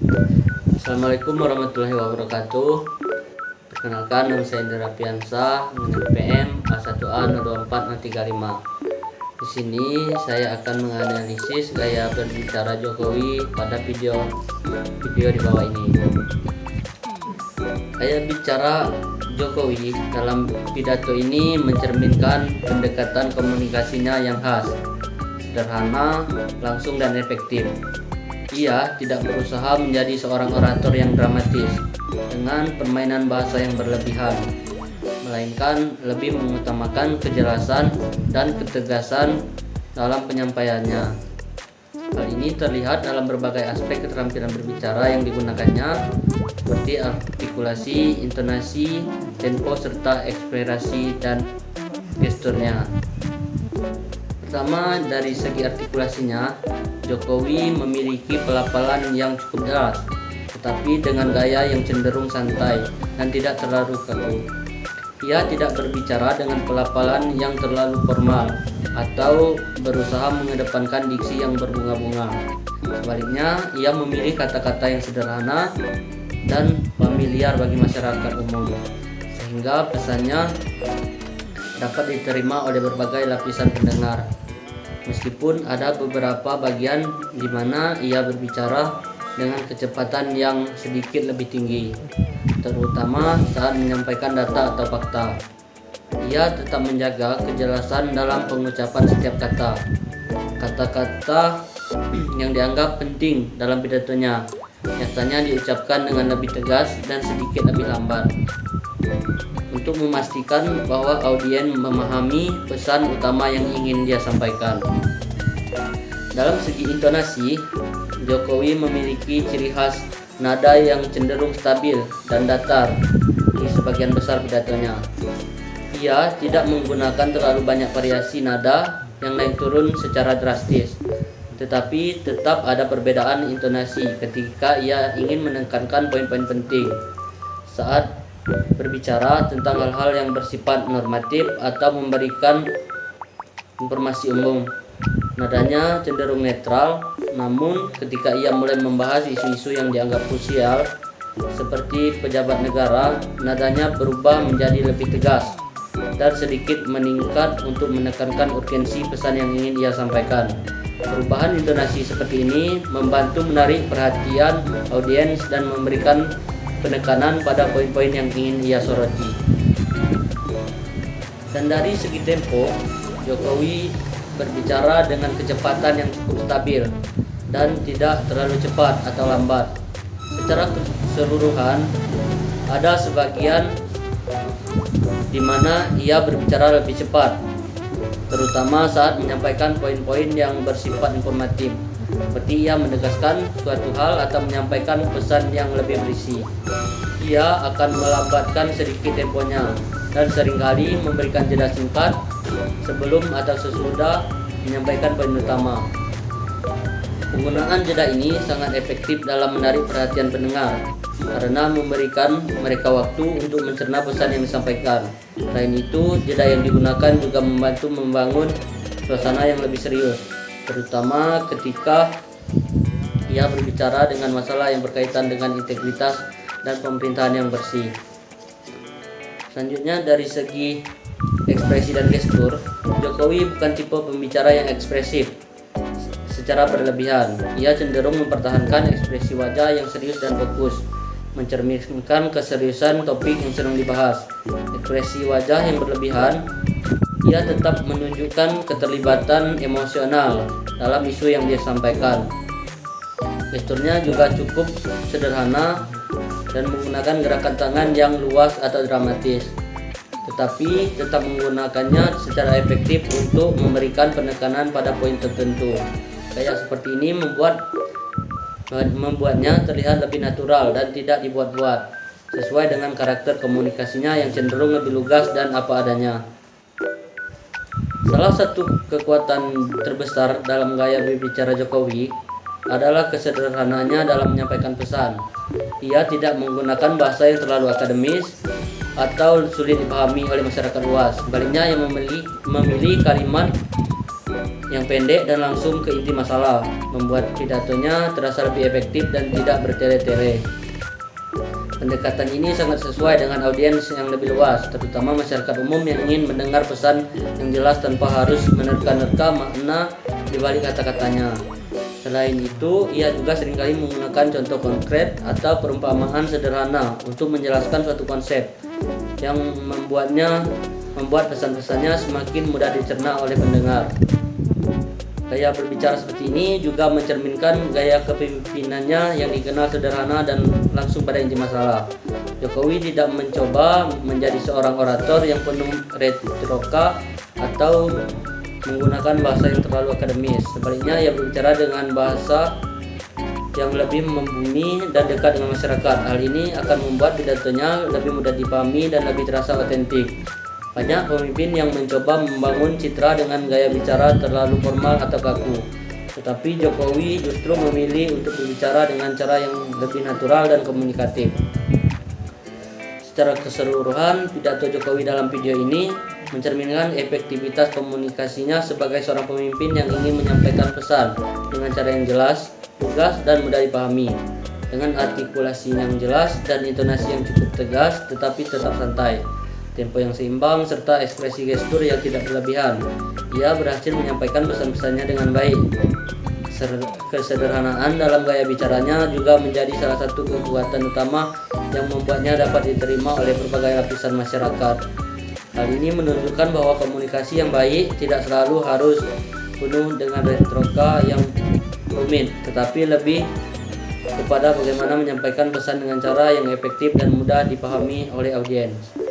Assalamualaikum warahmatullahi wabarakatuh. Perkenalkan, nama saya Indra Piansa, NPM A1A024035. Di sini saya akan menganalisis gaya berbicara Jokowi pada video di bawah ini. Gaya bicara Jokowi dalam pidato ini mencerminkan pendekatan komunikasinya yang khas, sederhana, langsung dan efektif. Ia tidak berusaha menjadi seorang orator yang dramatis dengan permainan bahasa yang berlebihan, melainkan lebih mengutamakan kejelasan dan ketegasan dalam penyampaiannya. Hal ini terlihat dalam berbagai aspek keterampilan berbicara yang digunakannya, seperti artikulasi, intonasi, tempo, serta ekspresi dan gesturnya. Pertama, dari segi artikulasinya, Jokowi memiliki pelafalan yang cukup jelas, tetapi dengan gaya yang cenderung santai dan tidak terlalu kaku. Ia tidak berbicara dengan pelafalan yang terlalu formal atau berusaha mengedepankan diksi yang berbunga-bunga. Sebaliknya, ia memilih kata-kata yang sederhana dan familiar bagi masyarakat umum, sehingga pesannya dapat diterima oleh berbagai lapisan pendengar. Meskipun ada beberapa bagian di mana ia berbicara dengan kecepatan yang sedikit lebih tinggi, terutama saat menyampaikan data atau fakta. Ia tetap menjaga kejelasan dalam pengucapan setiap kata. Kata-kata yang dianggap penting dalam pidatonya nyatanya diucapkan dengan lebih tegas dan sedikit lebih lambat, untuk memastikan bahwa audiens memahami pesan utama yang ingin dia sampaikan. Dalam segi intonasi, Jokowi memiliki ciri khas nada yang cenderung stabil dan datar di sebagian besar pidatonya. Ia tidak menggunakan terlalu banyak variasi nada yang naik turun secara drastis, tetapi tetap ada perbedaan intonasi ketika ia ingin menekankan poin-poin penting saat berbicara tentang hal-hal yang bersifat normatif atau memberikan informasi umum. Nadanya cenderung netral, namun ketika ia mulai membahas isu-isu yang dianggap krusial seperti pejabat negara, nadanya berubah menjadi lebih tegas dan sedikit meningkat untuk menekankan urgensi pesan yang ingin ia sampaikan. Perubahan intonasi seperti ini membantu menarik perhatian audiens dan memberikan penekanan pada poin-poin yang ingin ia soroti. Dan dari segi tempo, Jokowi berbicara dengan kecepatan yang cukup stabil dan tidak terlalu cepat atau lambat. Secara keseluruhan, ada sebagian di mana ia berbicara lebih cepat, terutama saat menyampaikan poin-poin yang bersifat informatif, seperti ia menegaskan suatu hal atau menyampaikan pesan yang lebih berisi. Ia akan melambatkan sedikit temponya dan seringkali memberikan jeda singkat sebelum atau sesudah menyampaikan poin utama. Penggunaan jeda ini sangat efektif dalam menarik perhatian pendengar karena memberikan mereka waktu untuk mencerna pesan yang disampaikan. Selain itu, jeda yang digunakan juga membantu membangun suasana yang lebih serius, terutama ketika ia berbicara dengan masalah yang berkaitan dengan integritas dan pemerintahan yang bersih. Selanjutnya, dari segi ekspresi dan gestur, Jokowi bukan tipe pembicara yang ekspresif secara berlebihan. Ia cenderung mempertahankan ekspresi wajah yang serius dan fokus, mencerminkan keseriusan topik yang sedang dibahas. Ekspresi wajah yang berlebihan, ia tetap menunjukkan keterlibatan emosional dalam isu yang dia sampaikan. Gesturnya juga cukup sederhana dan menggunakan gerakan tangan yang luas atau dramatis, tetapi tetap menggunakannya secara efektif untuk memberikan penekanan pada poin tertentu. Gaya seperti ini membuatnya terlihat lebih natural dan tidak dibuat-buat, sesuai dengan karakter komunikasinya yang cenderung lebih lugas dan apa adanya. Salah satu kekuatan terbesar dalam gaya berbicara Jokowi adalah kesederhanaannya dalam menyampaikan pesan. Ia tidak menggunakan bahasa yang terlalu akademis atau sulit dipahami oleh masyarakat luas. Sebaliknya, ia memilih kalimat yang pendek dan langsung ke inti masalah, membuat pidatonya terasa lebih efektif dan tidak bertele-tele. Pendekatan ini sangat sesuai dengan audiens yang lebih luas, terutama masyarakat umum yang ingin mendengar pesan yang jelas tanpa harus menerka-nerka makna di balik kata-katanya. Selain itu, ia juga seringkali menggunakan contoh konkret atau perumpamaan sederhana untuk menjelaskan suatu konsep yang membuat pesan-pesannya semakin mudah dicerna oleh pendengar. Gaya berbicara seperti ini juga mencerminkan gaya kepemimpinannya yang dikenal sederhana dan langsung pada inti masalah. Jokowi tidak mencoba menjadi seorang orator yang penuh retorika atau menggunakan bahasa yang terlalu akademis. Sebaliknya, ia berbicara dengan bahasa yang lebih membumi dan dekat dengan masyarakat. Hal ini akan membuat pidatonya lebih mudah dipahami dan lebih terasa otentik. Banyak pemimpin yang mencoba membangun citra dengan gaya bicara terlalu formal atau kaku. Tetapi Jokowi justru memilih untuk berbicara dengan cara yang lebih natural dan komunikatif. Secara keseluruhan, pidato Jokowi dalam video ini mencerminkan efektivitas komunikasinya sebagai seorang pemimpin yang ingin menyampaikan pesan dengan cara yang jelas, lugas, dan mudah dipahami. Dengan artikulasi yang jelas dan intonasi yang cukup tegas tetapi tetap santai, tempo yang seimbang, serta ekspresi gestur yang tidak berlebihan, ia berhasil menyampaikan pesan-pesannya dengan baik. Kesederhanaan dalam gaya bicaranya juga menjadi salah satu kekuatan utama yang membuatnya dapat diterima oleh berbagai lapisan masyarakat. Hal ini menunjukkan bahwa komunikasi yang baik tidak selalu harus penuh dengan retorika yang rumit, tetapi lebih kepada bagaimana menyampaikan pesan dengan cara yang efektif dan mudah dipahami oleh audiens.